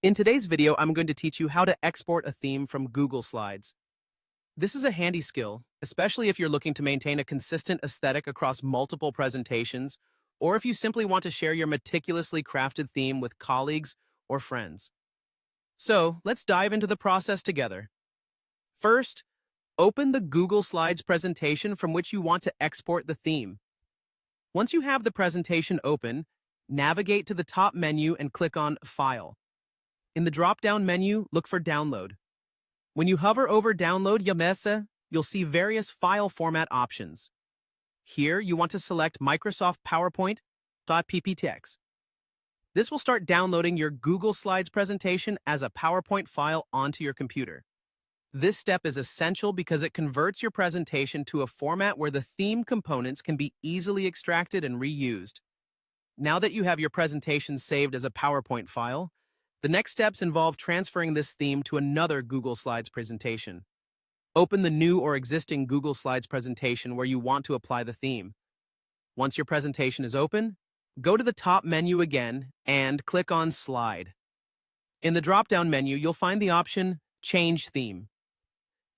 In today's video, I'm going to teach you how to export a theme from Google Slides. This is a handy skill, especially if you're looking to maintain a consistent aesthetic across multiple presentations, or if you simply want to share your meticulously crafted theme with colleagues or friends. So, let's dive into the process together. First, open the Google Slides presentation from which you want to export the theme. Once you have the presentation open, navigate to the top menu and click on File. In the drop-down menu, look for Download. When you hover over Download Yamesa, you'll see various file format options. Here, you want to select Microsoft PowerPoint.pptx. This will start downloading your Google Slides presentation as a PowerPoint file onto your computer. This step is essential because it converts your presentation to a format where the theme components can be easily extracted and reused. Now that you have your presentation saved as a PowerPoint file, the next steps involve transferring this theme to another Google Slides presentation. Open the new or existing Google Slides presentation where you want to apply the theme. Once your presentation is open, go to the top menu again and click on Slide. In the drop-down menu, you'll find the option Change Theme.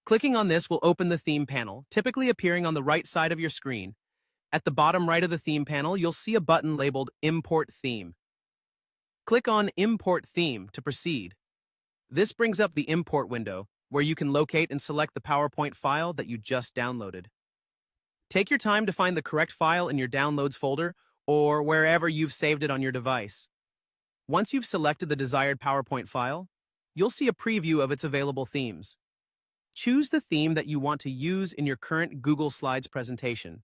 Clicking on this will open the theme panel, typically appearing on the right side of your screen. At the bottom right of the theme panel, you'll see a button labeled Import Theme. Click on Import Theme to proceed. This brings up the import window, where you can locate and select the PowerPoint file that you just downloaded. Take your time to find the correct file in your Downloads folder or wherever you've saved it on your device. Once you've selected the desired PowerPoint file, you'll see a preview of its available themes. Choose the theme that you want to use in your current Google Slides presentation.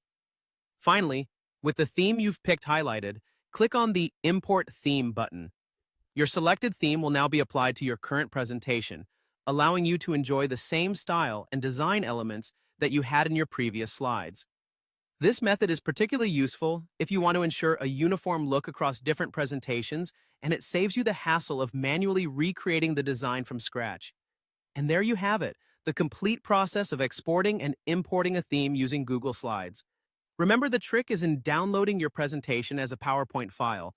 Finally, with the theme you've picked highlighted, click on the Import Theme button. Your selected theme will now be applied to your current presentation, allowing you to enjoy the same style and design elements that you had in your previous slides. This method is particularly useful if you want to ensure a uniform look across different presentations, and it saves you the hassle of manually recreating the design from scratch. And there you have it, the complete process of exporting and importing a theme using Google Slides. Remember, the trick is in downloading your presentation as a PowerPoint file,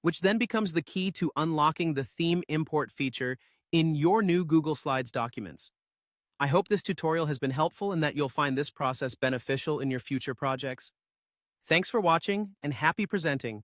which then becomes the key to unlocking the theme import feature in your new Google Slides documents. I hope this tutorial has been helpful and that you'll find this process beneficial in your future projects. Thanks for watching and happy presenting.